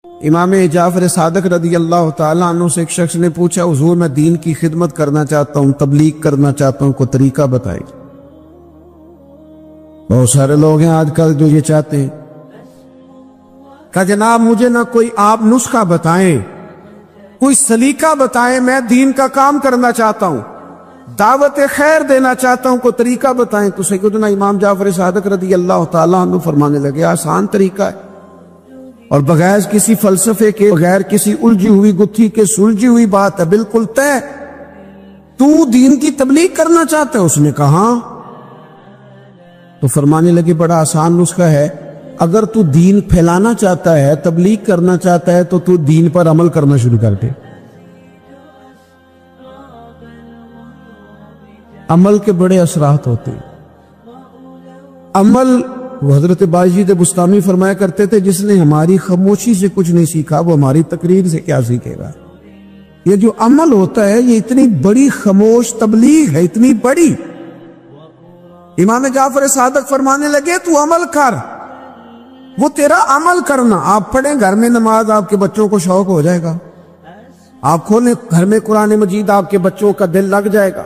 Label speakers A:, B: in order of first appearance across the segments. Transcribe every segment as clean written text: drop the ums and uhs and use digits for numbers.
A: امام جعفر صادق رضی اللہ تعالیٰ عنہ سے ایک شخص نے پوچھا حضور میں دین کی خدمت کرنا چاہتا ہوں، تبلیغ کرنا چاہتا ہوں، کوئی طریقہ بتائیں۔ بہت سارے لوگ ہیں آج کل جو یہ چاہتے ہیں، کہا جناب مجھے نہ کوئی آپ نسخہ بتائیں، کوئی سلیقہ بتائیں، میں دین کا کام کرنا چاہتا ہوں، دعوت خیر دینا چاہتا ہوں، کوئی طریقہ بتائیں۔ تو سیدنا امام جعفر صادق رضی اللہ تعالیٰ عنہ فرمانے لگے آسان طریقہ ہے، اور بغیر کسی فلسفے کے، بغیر کسی الجھی ہوئی گتھی کے سلجھی ہوئی بات ہے، بالکل طے۔ تو دین کی تبلیغ کرنا چاہتا ہے؟ اس نے کہا ہاں۔ تو فرمانے لگے بڑا آسان نسخہ ہے، اگر تو دین پھیلانا چاہتا ہے، تبلیغ کرنا چاہتا ہے، تو دین پر عمل کرنا شروع کر دے۔ عمل کے بڑے اثرات ہوتے ہیں۔ عمل، وہ حضرت باجید بستامی فرمایا کرتے تھے جس نے ہماری خاموشی سے کچھ نہیں سیکھا وہ ہماری تقریر سے کیا سیکھے گا۔ یہ جو عمل ہوتا ہے یہ اتنی بڑی خاموش تبلیغ ہے، اتنی بڑی۔ امام جعفر صادق فرمانے لگے تو عمل کر، وہ تیرا عمل کرنا۔ آپ پڑھیں گھر میں نماز، آپ کے بچوں کو شوق ہو جائے گا۔ آپ کھولیں گھر میں قرآن مجید، آپ کے بچوں کا دل لگ جائے گا۔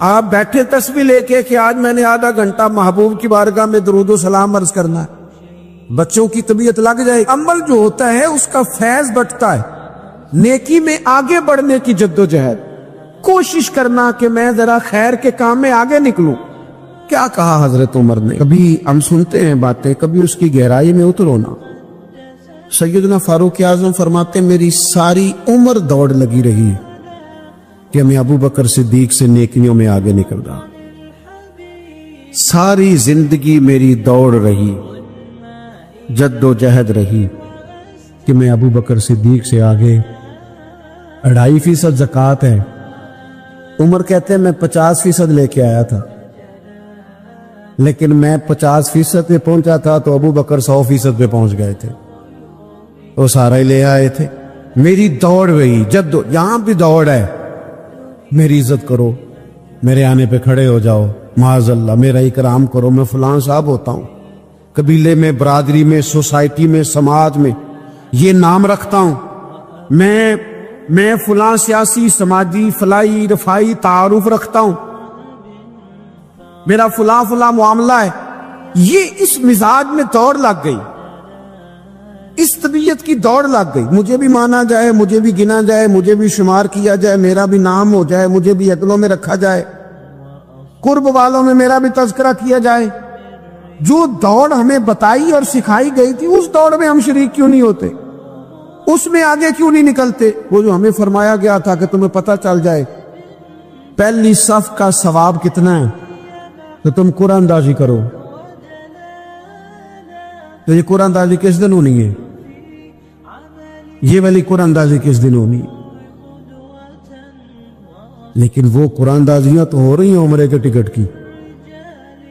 A: آپ بیٹھے تسبیح لے کے کہ آج میں نے آدھا گھنٹہ محبوب کی بارگاہ میں درود و سلام عرض کرنا ہے، بچوں کی طبیعت لگ جائے گی۔ عمل جو ہوتا ہے اس کا فیض بٹتا ہے، نیکی میں آگے بڑھنے کی جد و جہد، کوشش کرنا کہ میں ذرا خیر کے کام میں آگے نکلوں۔ کیا کہا حضرت عمر نے؟ کبھی ہم سنتے ہیں باتیں، کبھی اس کی گہرائی میں اترو نا۔ سیدنا فاروق اعظم فرماتے ہیں میری ساری عمر دوڑ لگی رہی کہ میں ابو بکر صدیق سے نیکیوں میں آگے نکل رہا، ساری زندگی میری دوڑ رہی، جد و جہد رہی کہ میں ابو بکر صدیق سے آگے۔ 2.5% زکوٰۃ ہے، عمر کہتے ہیں میں 50% لے کے آیا تھا، لیکن میں 50% پہ پہنچا تھا تو ابو بکر 100% پہ پہنچ گئے تھے، وہ سارا ہی لے آئے تھے۔ میری دوڑ رہی، جد یہاں بھی دوڑ ہے، میری عزت کرو، میرے آنے پہ کھڑے ہو جاؤ، معاذ اللہ میرا اکرام کرو، میں فلاں صاحب ہوتا ہوں، قبیلے میں، برادری میں، سوسائٹی میں، سماج میں یہ نام رکھتا ہوں، میں فلاں سیاسی، سماجی، فلاحی، رفائی تعارف رکھتا ہوں، میرا فلاں معاملہ ہے۔ یہ اس مزاج میں دوڑ لگ گئی، اس طبیعت کی دوڑ لگ گئی، مجھے بھی مانا جائے، مجھے بھی گنا جائے، مجھے بھی شمار کیا جائے، میرا بھی نام ہو جائے، مجھے بھی عدلوں میں رکھا جائے، قرب والوں میں میرا بھی تذکرہ کیا جائے۔ جو دوڑ ہمیں بتائی اور سکھائی گئی تھی اس دوڑ میں ہم شریک کیوں نہیں ہوتے؟ اس میں آگے کیوں نہیں نکلتے؟ وہ جو ہمیں فرمایا گیا تھا کہ تمہیں پتہ چل جائے پہلی صف کا ثواب کتنا ہے تو تم قرآن اندازی کرو۔ تو یہ قرآن اندازی کس دن ہونی ہے؟ یہ والی قرآن اندازی کس دن ہونی ہے؟ لیکن وہ قرآن اندازیاں تو ہو رہی ہیں عمرے کے ٹکٹ کی،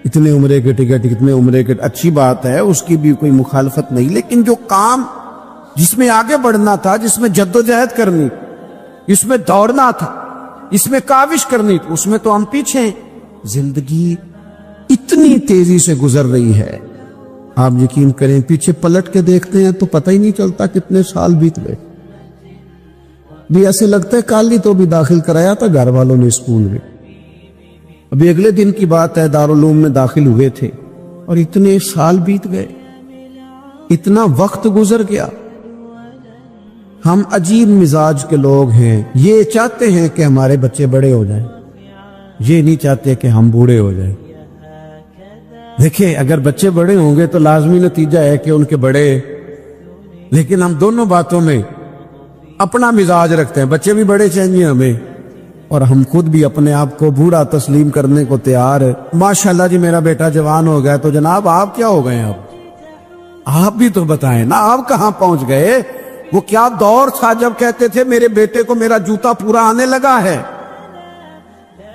A: اتنے عمرے کے ٹکٹ، اتنے عمرے کے، اچھی بات ہے، اس کی بھی کوئی مخالفت نہیں، لیکن جو کام جس میں آگے بڑھنا تھا، جس میں جد و جہد کرنی، جس میں دوڑنا تھا، اس میں کاوش کرنی تھی، اس میں تو ہم پیچھے ہیں۔ زندگی اتنی تیزی سے گزر رہی ہے، آپ یقین کریں پیچھے پلٹ کے دیکھتے ہیں تو پتہ ہی نہیں چلتا کتنے سال بیت گئے۔ بھی ایسے لگتا ہے کل ہی تو بھی داخل کرایا تھا گھر والوں نے اسکول میں، ابھی اگلے دن کی بات ہے دارالعلوم میں داخل ہوئے تھے اور اتنے سال بیت گئے، اتنا وقت گزر گیا۔ ہم عجیب مزاج کے لوگ ہیں، یہ چاہتے ہیں کہ ہمارے بچے بڑے ہو جائیں، یہ نہیں چاہتے کہ ہم بوڑھے ہو جائیں۔ دیکھیں اگر بچے بڑے ہوں گے تو لازمی نتیجہ ہے کہ ان کے بڑے، لیکن ہم دونوں باتوں میں اپنا مزاج رکھتے ہیں، بچے بھی بڑے چاہیے ہمیں اور ہم خود بھی اپنے آپ کو بوڑھا تسلیم کرنے کو تیار ہے۔ ماشاءاللہ جی میرا بیٹا جوان ہو گیا، تو جناب آپ کیا ہو گئے ہیں؟ اب آپ بھی تو بتائیں نا، آپ کہاں پہنچ گئے؟ وہ کیا دور تھا جب کہتے تھے میرے بیٹے کو میرا جوتا پورا آنے لگا ہے۔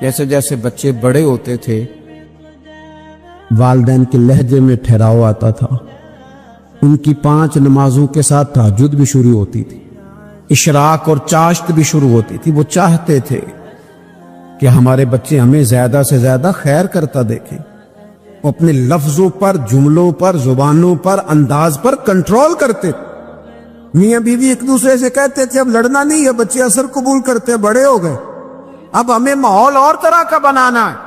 A: جیسے جیسے بچے بڑے ہوتے تھے والدین کے لہجے میں ٹھہراؤ آتا تھا، ان کی 5 نمازوں کے ساتھ تہجد بھی شروع ہوتی تھی، اشراق اور چاشت بھی شروع ہوتی تھی۔ وہ چاہتے تھے کہ ہمارے بچے ہمیں زیادہ سے زیادہ خیر کرتا دیکھیں، وہ اپنے لفظوں پر، جملوں پر، زبانوں پر، انداز پر کنٹرول کرتے تھے۔ میاں بیوی ایک دوسرے سے کہتے تھے اب لڑنا نہیں ہے، بچے اثر قبول کرتے بڑے ہو گئے، اب ہمیں ماحول اور طرح کا بنانا ہے۔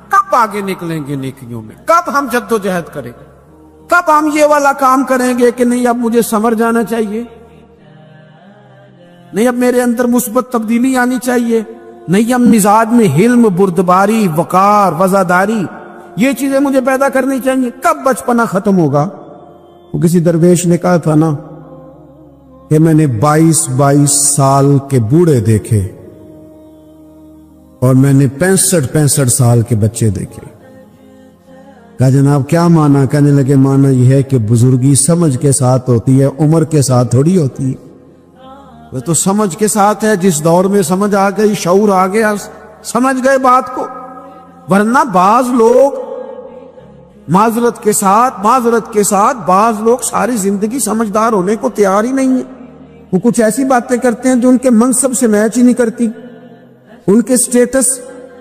A: کب آگے نکلیں گے نیکیوں میں؟ کب ہم جد و جہد کریں گے؟ کب ہم یہ والا کام کریں گے کہ نہیں اب مجھے سنور جانا چاہیے، نہیں اب میرے اندر مثبت تبدیلی آنی چاہیے، نہیں اب مزاج میں حلم، بردباری، وقار، وفاداری، یہ چیزیں مجھے پیدا کرنی چاہیے؟ کب بچپنا ختم ہوگا؟ وہ کسی درویش نے کہا تھا نا کہ میں نے 22 سال کے بوڑھے دیکھے اور میں نے 65 سال کے بچے دیکھے۔ کہا جناب کیا معنی؟ کہنے لگے معنی یہ ہے کہ بزرگی سمجھ کے ساتھ ہوتی ہے، عمر کے ساتھ تھوڑی ہوتی ہے۔ وہ تو سمجھ کے ساتھ ہے، جس دور میں سمجھ آ گئی، شعور آ گیا، سمجھ گئے بات کو۔ ورنہ بعض لوگ معذرت کے ساتھ بعض لوگ ساری زندگی سمجھدار ہونے کو تیار ہی نہیں ہیں۔ وہ کچھ ایسی باتیں کرتے ہیں جو ان کے منصب سے میچ ہی نہیں کرتی، ان کے سٹیٹس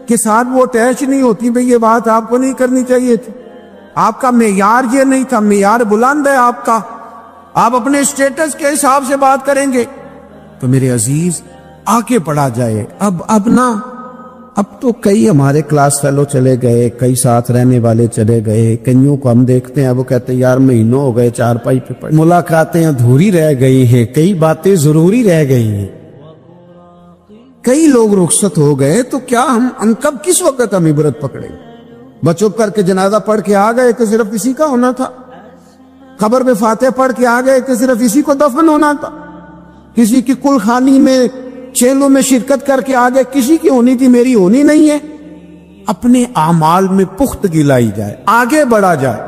A: کے ساتھ وہ اٹیچ نہیں ہوتی۔ بھئی یہ بات آپ کو نہیں کرنی چاہیے تھی، آپ کا معیار یہ نہیں تھا، معیار بلند ہے آپ کا، آپ اپنے سٹیٹس کے حساب سے بات کریں گے۔ تو میرے عزیز آگے پڑھا جائے۔ اب تو کئی ہمارے کلاس فیلو چلے گئے، کئی ساتھ رہنے والے چلے گئے، کئیوں کو ہم دیکھتے ہیں وہ کہتے ہیں یار مہینوں ہو گئے چارپائی پہ پڑے، ملاقاتیں ادھوری رہ گئی ہیں، کئی باتیں ضروری رہ گئی ہیں، کئی لوگ رخصت ہو گئے، تو کیا ہم کب کس وقت ہم عبرت پکڑیں؟ بچوں کر کے جنازہ پڑھ کے آ گئے کہ صرف اسی کا ہونا تھا، قبر میں فاتح پڑھ کے آ گئے کہ صرف اسی کو دفن ہونا تھا، کسی کی کل خانی میں چیلوں میں شرکت کر کے آگے کسی کی ہونی تھی، میری ہونی نہیں ہے۔ اپنے اعمال میں پختگی لائی جائے، آگے بڑھا جائے۔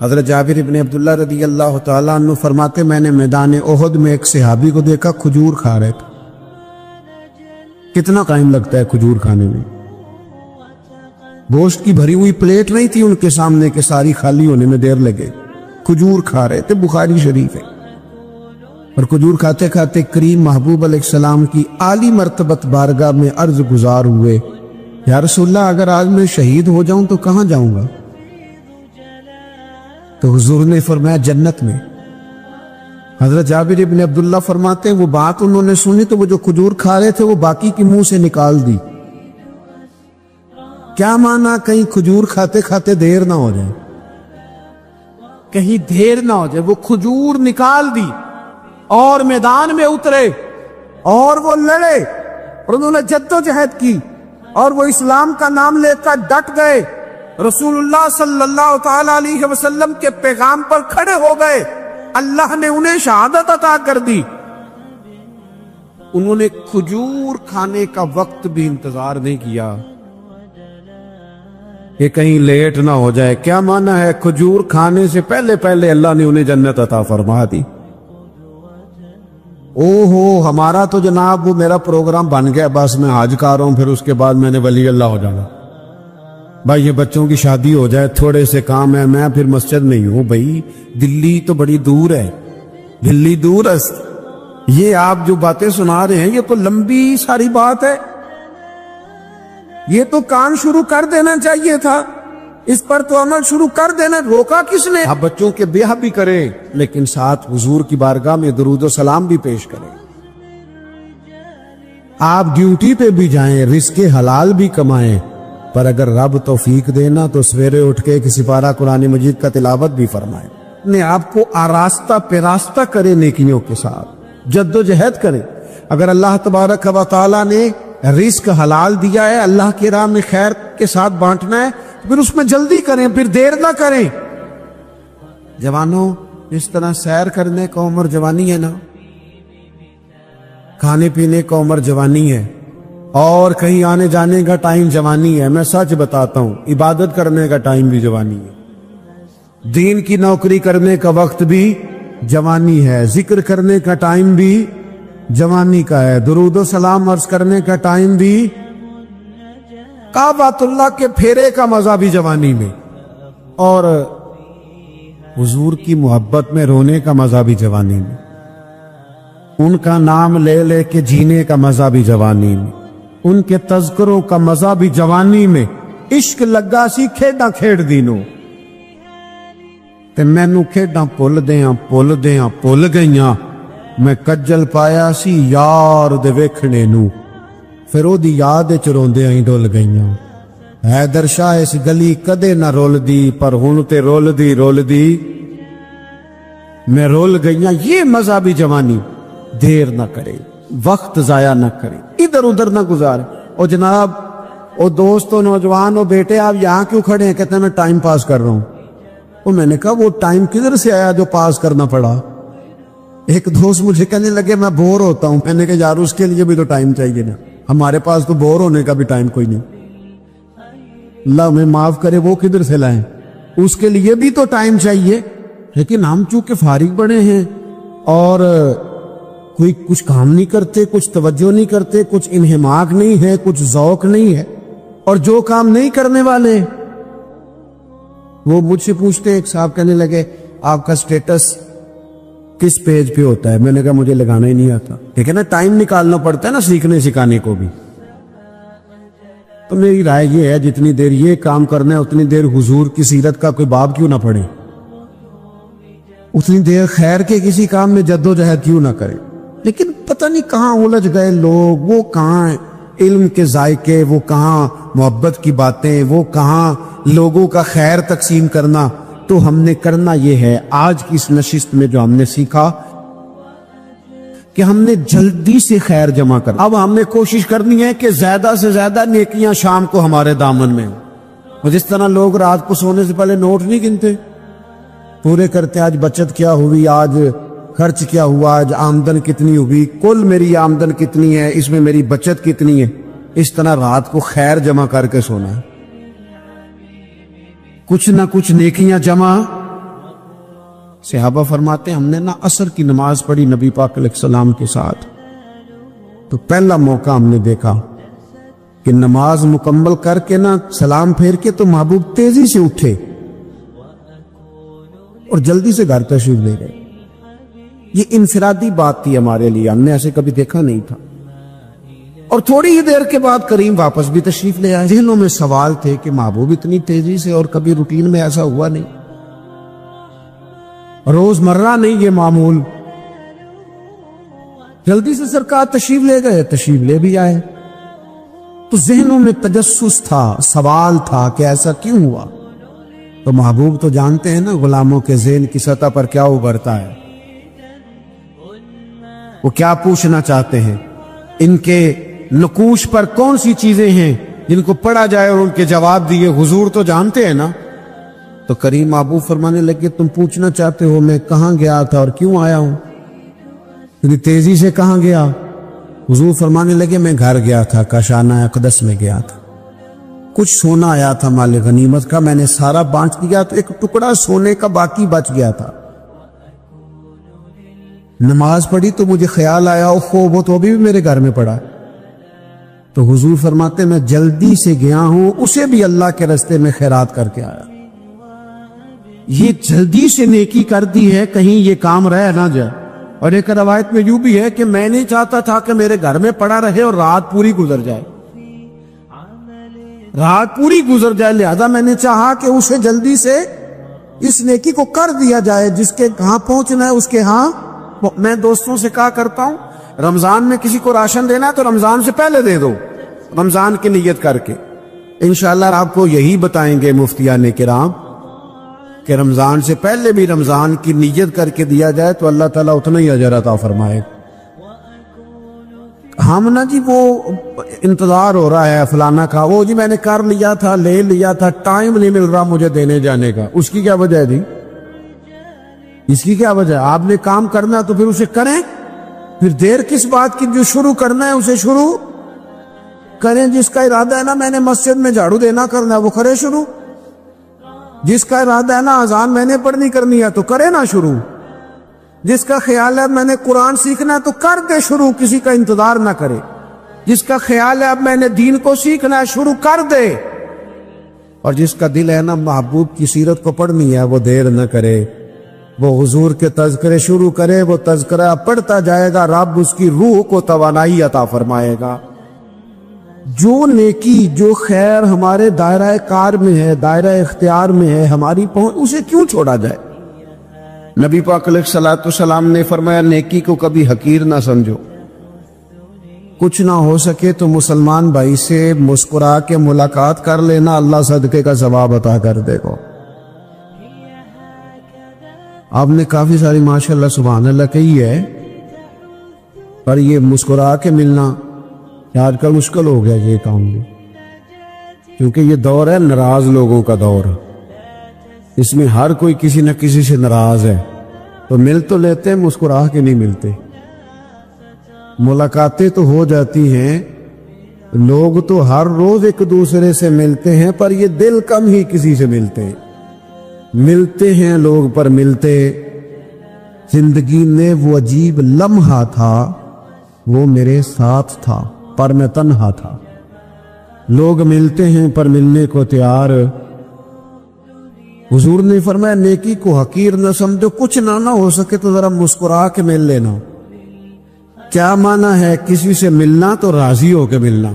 A: حضرت جابر ابن عبداللہ رضی اللہ تعالیٰ عنہ فرماتے میں نے میدان احد میں ایک صحابی کو دیکھا کھجور کھا رہے تھے۔ کتنا ٹائم لگتا ہے کھجور کھانے میں؟ گوشت کی بھری ہوئی پلیٹ نہیں تھی ان کے سامنے کہ ساری خالی ہونے میں دیر لگے، کھجور کھا رہے تھے، بخاری شریف ہے۔ اور کھجور کھاتے کھاتے کریم محبوب علیہ السلام کی عالی مرتبت بارگاہ میں عرض گزار ہوئے یا رسول اللہ اگر آج میں شہید ہو جاؤں تو کہاں جاؤں گا؟ تو حضور نے فرمایا جنت میں۔ حضرت جابر ابن عبداللہ فرماتے ہیں وہ بات انہوں نے سنی تو وہ جو کھجور کھا رہے تھے وہ باقی کے منہ سے نکال دی۔ کیا معنی؟ کہیں کھجور کھاتے کھاتے دیر نہ ہو جائے، کہیں دیر نہ ہو جائے۔ وہ کھجور نکال دی اور میدان میں اترے اور وہ لڑے اور انہوں نے جد و جہد کی اور وہ اسلام کا نام لے کر ڈٹ گئے، رسول اللہ صلی اللہ تعالی علیہ وسلم کے پیغام پر کھڑے ہو گئے، اللہ نے انہیں شہادت عطا کر دی۔ انہوں نے کھجور کھانے کا وقت بھی انتظار نہیں کیا کہ کہیں لیٹ نہ ہو جائے۔ کیا معنی ہے؟ کھجور کھانے سے پہلے پہلے اللہ نے انہیں جنت عطا فرما دی۔ ہمارا تو جناب وہ میرا پروگرام بن گیا، بس میں حج کر رہا ہوں، پھر اس کے بعد میں نے ولی اللہ ہو جانا۔ بھائی یہ بچوں کی شادی ہو جائے، تھوڑے سے کام ہے، میں پھر مسجد میں ہی ہوں۔ بھائی دلی تو بڑی دور ہے، دلی دور ہے۔ یہ آپ جو باتیں سنا رہے ہیں یہ تو لمبی ساری بات ہے، یہ تو کام شروع کر دینا چاہیے تھا، اس پر تو عمل شروع کر دینا، روکا کس نے؟ آپ بچوں کے بیاہ بھی کریں لیکن ساتھ حضور کی بارگاہ میں درود و سلام بھی پیش کریں۔ آپ ڈیوٹی پہ بھی جائیں، رزق حلال بھی کمائیں، پر اگر رب توفیق دینا تو سویرے اٹھ کے کسی پارہ قرآن مجید کا تلاوت بھی فرمائیں، اپنے آپ کو آراستہ پیراستہ کریں، نیکیوں کے ساتھ جد و جہد کریں۔ اگر اللہ تبارک و تعالیٰ نے رزق حلال دیا ہے، اللہ کی راہ میں خیر کے ساتھ بانٹنا ہے، پھر اس میں جلدی کریں، پھر دیر نہ کریں۔ جوانوں اس طرح سیر کرنے کا عمر جوانی ہے نا، کھانے پینے کا عمر جوانی ہے، اور کہیں آنے جانے کا ٹائم جوانی ہے۔ میں سچ بتاتا ہوں، عبادت کرنے کا ٹائم بھی جوانی ہے، دین کی نوکری کرنے کا وقت بھی جوانی ہے، ذکر کرنے کا ٹائم بھی جوانی کا ہے، درود و سلام عرض کرنے کا ٹائم بھی، کعبۃ اللہ کے پھیرے کا مزہ بھی جوانی میں، اور حضور کی محبت میں رونے کا مزہ بھی جوانی میں، ان کا نام لے لے کے جینے کا مزہ بھی جوانی میں، ان کے تذکروں کا مزہ بھی جوانی میں۔ عشق لگا سی کھیڈاں کھیڑ دینوں تے مینوں کھیڈاں پل دیاں پل گئیاں، میں کجل پایا سی یار دے ویکھنے نو، پھر او دی یاد وچ روندے ای ڈول گئیاں۔ حیدر شاہ اس گلی کدے نہ رول دی، پر ہن تے رول دی میں رول گئیاں۔ یہ مذہبی جوانی دیر نہ کرے، وقت ضائع نہ کرے، ادھر ادھر نہ گزارے۔ او جناب او دوست و نوجوان او بیٹے آپ یہاں کیوں کھڑے ہیں؟ کہتے ہیں میں ٹائم پاس کر رہا ہوں۔ اور میں نے کہا وہ ٹائم کدھر سے آیا جو پاس کرنا پڑا؟ ایک دوست مجھے کہنے لگے میں بور ہوتا ہوں۔ میں نے کہا یار اس کے لیے بھی تو ٹائم چاہیے نا، ہمارے پاس تو بور ہونے کا بھی ٹائم کوئی نہیں۔ اللہ ہمیں معاف کرے، وہ کدھر سے لائیں؟ اس کے لیے بھی تو ٹائم چاہیے۔ لیکن ہم چونکہ فارغ بڑے ہیں اور کوئی کچھ کام نہیں کرتے، کچھ توجہ نہیں کرتے، کچھ انہماک نہیں ہے، کچھ ذوق نہیں ہے، اور جو کام نہیں کرنے والے وہ مجھ سے پوچھتے، ایک صاحب کہنے لگے آپ کا سٹیٹس کس پیج پہ ہوتا ہے؟ میں نے کہا مجھے لگانا ہی نہیں آتا۔ ٹھیک ہے نا، ٹائم نکالنا پڑتا ہے نا سیکھنے سکھانے کو بھی۔ تو میری رائے یہ ہے جتنی دیر یہ کام کرنا ہے اتنی دیر حضور کی سیرت کا کوئی باب کیوں نہ پڑھے، اتنی دیر خیر کے کسی کام میں جد و جہد کیوں نہ کرے۔ لیکن پتہ نہیں کہاں الجھ گئے لوگ، وہ کہاں علم کے ذائقے، وہ کہاں محبت کی باتیں، وہ کہاں لوگوں کا خیر تقسیم کرنا۔ تو ہم نے کرنا یہ ہے آج کی اس نشست میں جو ہم نے سیکھا کہ ہم نے جلدی سے خیر جمع کرنا۔ اب ہم نے کوشش کرنی ہے کہ زیادہ سے زیادہ نیکیاں شام کو ہمارے دامن میں ہوں۔ جس طرح لوگ رات کو سونے سے پہلے نوٹ نہیں گنتے، پورے کرتے آج بچت کیا ہوئی، آج خرچ کیا ہوا، آج آمدن کتنی ہوئی، کل میری آمدن کتنی ہے، اس میں میری بچت کتنی ہے۔ اس طرح رات کو خیر جمع کر کے سونا ہے، کچھ نہ کچھ نیکیاں جمع۔ صحابہ فرماتے ہیں ہم نے نا عصر کی نماز پڑھی نبی پاک علیہ السلام کے ساتھ، تو پہلا موقع ہم نے دیکھا کہ نماز مکمل کر کے نا سلام پھیر کے تو محبوب تیزی سے اٹھے اور جلدی سے گھر تشریف لے گئے۔ یہ انفرادی بات تھی ہمارے لیے، ہم نے ایسے کبھی دیکھا نہیں تھا۔ اور تھوڑی ہی دیر کے بعد کریم واپس بھی تشریف لے آئے۔ ذہنوں میں سوال تھے کہ محبوب اتنی تیزی سے، اور کبھی روٹین میں ایسا ہوا نہیں، روز مرہ نہیں یہ معمول۔ جلدی سے سرکار تشریف لے گئے، تشریف لے بھی آئے، تو ذہنوں میں تجسس تھا، سوال تھا کہ ایسا کیوں ہوا؟ تو محبوب تو جانتے ہیں نا غلاموں کے ذہن کی سطح پر کیا ابھرتا ہے، وہ کیا پوچھنا چاہتے ہیں، ان کے نقوش پر کون سی چیزیں ہیں جن کو پڑھا جائے اور ان کے جواب دیے۔ حضور تو جانتے ہیں نا۔ تو کریم محبوب فرمانے لگے تم پوچھنا چاہتے ہو میں کہاں گیا تھا اور کیوں آیا ہوں؟ اتنی تیزی سے کہاں گیا؟ حضور فرمانے لگے میں گھر گیا تھا، کاشانہ اقدس میں گیا تھا، کچھ سونا آیا تھا مال غنیمت کا، میں نے سارا بانٹ دیا تو ایک ٹکڑا سونے کا باقی بچ گیا تھا۔ نماز پڑھی تو مجھے خیال آیا وہ تو ابھی بھی میرے گھر میں پڑا۔ تو حضور فرماتے میں جلدی سے گیا ہوں، اسے بھی اللہ کے راستے میں خیرات کر کے آیا۔ یہ جلدی سے نیکی کر دی ہے کہیں یہ کام رہ نہ جائے۔ اور ایک روایت میں یوں بھی ہے کہ میں نہیں چاہتا تھا کہ میرے گھر میں پڑا رہے اور رات پوری گزر جائے، رات پوری گزر جائے، لہذا میں نے چاہا کہ اسے جلدی سے اس نیکی کو کر دیا جائے، جس کے کہاں پہنچنا ہے اس کے ہاں۔ میں دوستوں سے کہا کرتا ہوں رمضان میں کسی کو راشن دینا ہے تو رمضان سے پہلے دے دو، رمضان کی نیت کر کے۔ انشاءاللہ آپ کو یہی بتائیں گے مفتیان کرام کہ رمضان سے پہلے بھی رمضان کی نیت کر کے دیا جائے تو اللہ تعالیٰ اتنا ہی اجر عطا فرمائے۔ ہم نا جی وہ انتظار ہو رہا ہے فلانا کا، وہ جی میں نے کر لیا تھا، لے لیا تھا، ٹائم نہیں مل رہا مجھے دینے جانے کا۔ اس کی کیا وجہ ہے جی؟ اس کی کیا وجہ ہے؟ آپ نے کام کرنا تو پھر اسے کریں، پھر دیر کس بات کی؟ جو شروع کرنا ہے اسے شروع کریں۔ جس کا ارادہ ہے نا میں نے مسجد میں جھاڑو دینا کرنا ہے وہ کرے شروع، جس کا ارادہ ہے نا اذان میں نے پڑھنی کرنی ہے تو کرے نا شروع، جس کا خیال ہے میں نے قرآن سیکھنا ہے تو کر دے شروع، کسی کا انتظار نہ کرے۔ جس کا خیال ہے اب میں نے دین کو سیکھنا ہے شروع کر دے، اور جس کا دل ہے نا محبوب کی سیرت کو پڑھنی ہے وہ دیر نہ کرے، وہ حضور کے تذکرے شروع کرے، وہ تذکرہ پڑھتا جائے گا، رب اس کی روح کو توانائی عطا فرمائے گا۔ جو نیکی جو خیر ہمارے دائرہ کار میں ہے، دائرہ اختیار میں ہے، ہماری پہنچ، اسے کیوں چھوڑا جائے؟ نبی پاک علیہ الصلوۃ والسلام نے فرمایا نیکی کو کبھی حقیر نہ سمجھو، کچھ نہ ہو سکے تو مسلمان بھائی سے مسکرا کے ملاقات کر لینا، اللہ صدقے کا ثواب عطا کر دے گا۔ آپ نے کافی ساری ماشاءاللہ سبحان اللہ کہی ہے، پر یہ مسکرا کے ملنا آج کل مشکل ہو گیا یہ کام بھی، کیونکہ یہ دور ہے ناراض لوگوں کا دور، اس میں ہر کوئی کسی نہ کسی سے ناراض ہے، تو مل تو لیتے ہیں، مسکرا کے نہیں ملتے۔ ملاقاتیں تو ہو جاتی ہیں، لوگ تو ہر روز ایک دوسرے سے ملتے ہیں، پر یہ دل کم ہی کسی سے ملتے ہیں۔ ملتے ہیں لوگ پر ملتے، زندگی میں وہ عجیب لمحہ تھا، وہ میرے ساتھ تھا پر میں تنہا تھا۔ لوگ ملتے ہیں پر ملنے کو تیار۔ حضور نے فرمایا نیکی کو حقیر نہ سمجھو، کچھ نہ ہو سکے تو ذرا مسکرا کے مل لینا۔ کیا معنی ہے کسی سے ملنا؟ تو راضی ہو کے ملنا۔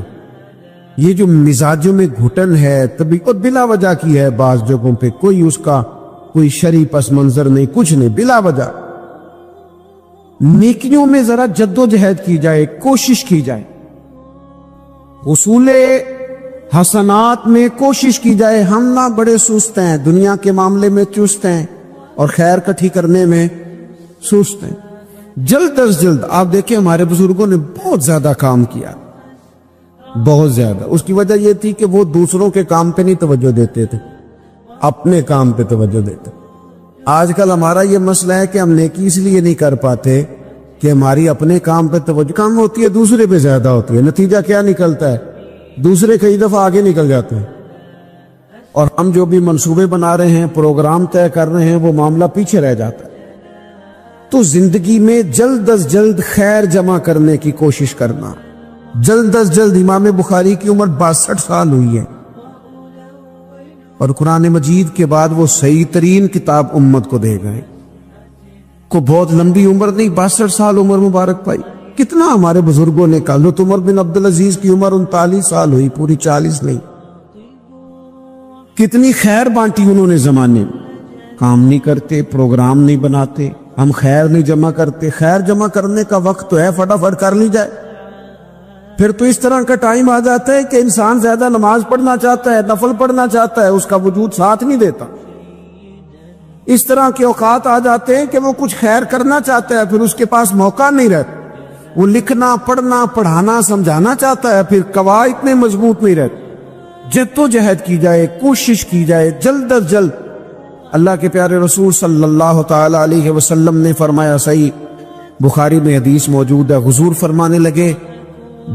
A: یہ جو مزاجوں میں گھٹن ہے طبیعت بلا وجہ کی ہے، بعض جگہوں پہ کوئی اس کا کوئی شرعی پس منظر نہیں، کچھ نہیں، بلا وجہ۔ نیکیوں میں ذرا جد و جہد کی جائے، کوشش کی جائے، حصول حسنات میں کوشش کی جائے۔ ہم نہ بڑے سست ہیں، دنیا کے معاملے میں چست ہیں اور خیر کٹھی کرنے میں سست ہیں۔ جلد از جلد آپ دیکھیں ہمارے بزرگوں نے بہت زیادہ کام کیا، بہت زیادہ۔ اس کی وجہ یہ تھی کہ وہ دوسروں کے کام پہ نہیں توجہ دیتے تھے، اپنے کام پہ توجہ دیتے۔ آج کل ہمارا یہ مسئلہ ہے کہ ہم نیکی اس لیے نہیں کر پاتے کہ ہماری اپنے کام پہ توجہ کم ہوتی ہے، دوسرے پہ زیادہ ہوتی ہے۔ نتیجہ کیا نکلتا ہے؟ دوسرے کئی دفعہ آگے نکل جاتے ہیں، اور ہم جو بھی منصوبے بنا رہے ہیں، پروگرام طے کر رہے ہیں، وہ معاملہ پیچھے رہ جاتا ہے۔ تو زندگی میں جلد از جلد خیر جمع کرنے کی کوشش کرنا۔ جلد از جلد امام بخاری کی عمر 62 سال ہوئی ہے، اور قرآن مجید کے بعد وہ صحیح ترین کتاب امت کو دے گئے۔ کو بہت لمبی عمر نہیں، 62 سال عمر مبارک پائی۔ کتنا ہمارے بزرگوں نے کہا، حضرت عمر بن عبدالعزیز کی عمر 39 سال ہوئی، پوری 40 نہیں۔ کتنی خیر بانٹی انہوں نے زمانے میں۔ کام نہیں کرتے، پروگرام نہیں بناتے، ہم خیر نہیں جمع کرتے۔ خیر جمع کرنے کا وقت تو ہے، فٹافٹ کر لی جائے۔ پھر تو اس طرح کا ٹائم آ جاتا ہے کہ انسان زیادہ نماز پڑھنا چاہتا ہے، نفل پڑھنا چاہتا ہے، اس کا وجود ساتھ نہیں دیتا۔ اس طرح کے اوقات آ جاتے ہیں کہ وہ کچھ خیر کرنا چاہتا ہے، پھر اس کے پاس موقع نہیں رہتا۔ وہ لکھنا، پڑھنا، پڑھانا، سمجھانا چاہتا ہے، پھر قواعد اتنے مضبوط نہیں رہتے۔ جد و جہد کی جائے، کوشش کی جائے، جلد از جلد۔ اللہ کے پیارے رسول صلی اللہ تعالی علیہ وسلم نے فرمایا، صحیح بخاری میں حدیث موجود ہے، حضور فرمانے لگے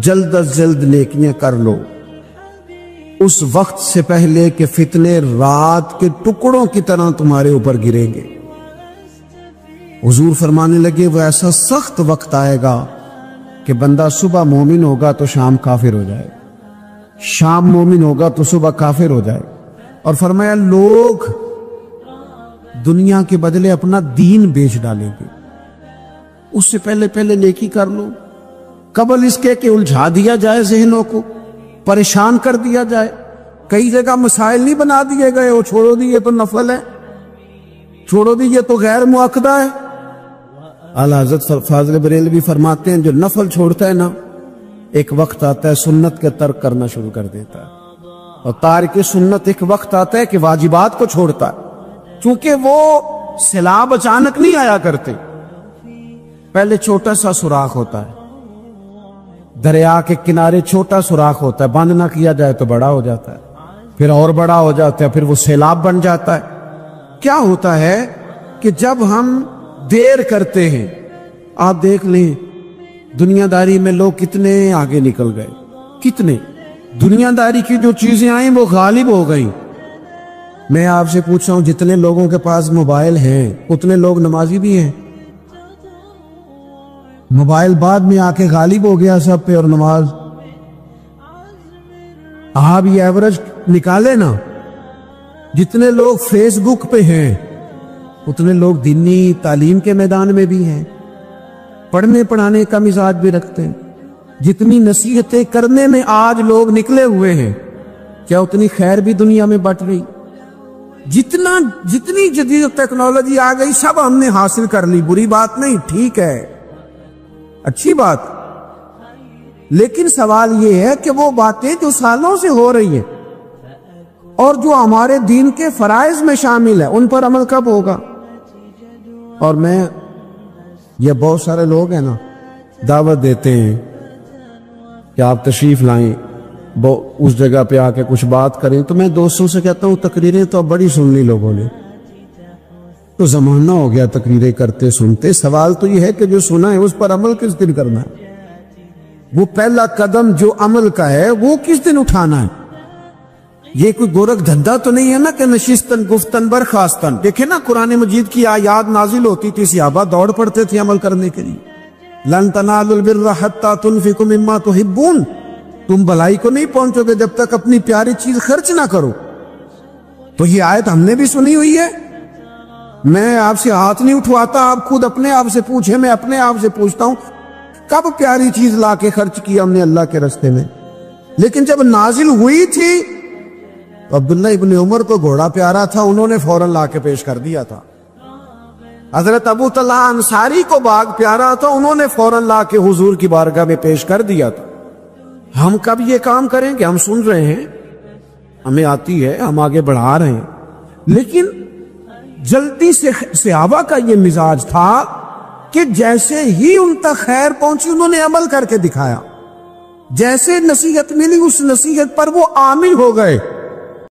A: جلد از جلد نیکیاں کر لو اس وقت سے پہلے کہ فتنے رات کے ٹکڑوں کی طرح تمہارے اوپر گریں گے۔ حضور فرمانے لگے وہ ایسا سخت وقت آئے گا کہ بندہ صبح مومن ہوگا تو شام کافر ہو جائے، شام مومن ہوگا تو صبح کافر ہو جائے۔ اور فرمایا لوگ دنیا کے بدلے اپنا دین بیچ ڈالیں گے۔ اس سے پہلے نیکی کر لو، قبل اس کے کہ الجھا دیا جائے، ذہنوں کو پریشان کر دیا جائے۔ کئی جگہ مسائل نہیں بنا دیے گئے، وہ چھوڑو دی یہ تو نفل ہے، چھوڑو دی یہ تو غیر مؤکدہ ہے۔ اعلیٰ حضرت فاضل بریلوی فرماتے ہیں جو نفل چھوڑتا ہے نا، ایک وقت آتا ہے سنت کے ترک کرنا شروع کر دیتا ہے، اور تارک سنت ایک وقت آتا ہے کہ واجبات کو چھوڑتا ہے، چونکہ وہ سیلاب اچانک نہیں آیا کرتے۔ پہلے چھوٹا سا سوراخ ہوتا ہے، دریا کے کنارے چھوٹا سوراخ ہوتا ہے، بند نہ کیا جائے تو بڑا ہو جاتا ہے، پھر اور بڑا ہو جاتا ہے، پھر وہ سیلاب بن جاتا ہے۔ کیا ہوتا ہے کہ جب ہم دیر کرتے ہیں، آپ دیکھ لیں دنیا داری میں لوگ کتنے آگے نکل گئے، کتنے دنیا داری کی جو چیزیں آئیں وہ غالب ہو گئیں۔ میں آپ سے پوچھ رہا ہوں جتنے لوگوں کے پاس موبائل ہیں اتنے لوگ نمازی بھی ہیں؟ موبائل بعد میں آ کے غالب ہو گیا سب پہ، اور نماز آپ یہ ایوریج نکالے نا، جتنے لوگ فیس بک پہ ہیں اتنے لوگ دینی تعلیم کے میدان میں بھی ہیں، پڑھنے پڑھانے کا مزاج بھی رکھتے ہیں۔ جتنی نصیحتیں کرنے میں آج لوگ نکلے ہوئے ہیں، کیا اتنی خیر بھی دنیا میں بٹ رہی؟ جتنی جدید ٹیکنالوجی آ گئی سب ہم نے حاصل کر لی، بری بات نہیں، ٹھیک ہے، اچھی بات، لیکن سوال یہ ہے کہ وہ باتیں جو سالوں سے ہو رہی ہیں اور جو ہمارے دین کے فرائض میں شامل ہے ان پر عمل کب ہوگا؟ اور یہ بہت سارے لوگ ہیں نا دعوت دیتے ہیں کہ آپ تشریف لائیں، اس جگہ پہ آ کے کچھ بات کریں، تو میں دوستوں سے کہتا ہوں تقریریں تو اب بڑی سن لی لوگوں نے، تو زمانہ ہو گیا تقریریں کرتے سنتے، سوال تو یہ ہے کہ جو سنا ہے اس پر عمل کس دن کرنا ہے؟ وہ پہلا قدم جو عمل کا ہے وہ کس دن اٹھانا ہے؟ یہ کوئی گورکھ دھندا تو نہیں ہے نا کہ نشستن گفتن برخاستن۔ دیکھیں نا قرآن مجید کی آیات نازل ہوتی تھی، صحابہ دوڑ پڑتے تھے عمل کرنے کے لیے، لن تنالوا البر حتی تنفقوا مما تحبون، تم بھلائی کو نہیں پہنچو گے جب تک اپنی پیاری چیز خرچ نہ کرو۔ تو یہ آیت ہم نے بھی سنی ہوئی ہے، میں آپ سے ہاتھ نہیں اٹھواتا، آپ خود اپنے آپ سے پوچھیں، میں اپنے آپ سے پوچھتا ہوں کب پیاری چیز لا کے خرچ کی ہم نے اللہ کے راستے میں؟ لیکن جب نازل ہوئی تھی تو عبداللہ ابن عمر کو گھوڑا پیارا تھا، انہوں نے فوراً لا کے پیش کر دیا تھا۔ حضرت ابو طلحہ انصاری کو باغ پیارا تھا، انہوں نے فوراً لا کے حضور کی بارگاہ میں پیش کر دیا تھا۔ ہم کب یہ کام کریں کہ ہم سن رہے ہیں، ہمیں آتی ہے، ہم آگے بڑھا رہے ہیں، لیکن جلدی سے صحابہ کا یہ مزاج تھا کہ جیسے ہی ان تک خیر پہنچی انہوں نے عمل کر کے دکھایا، جیسے نصیحت ملی اس نصیحت پر وہ عامل ہو گئے۔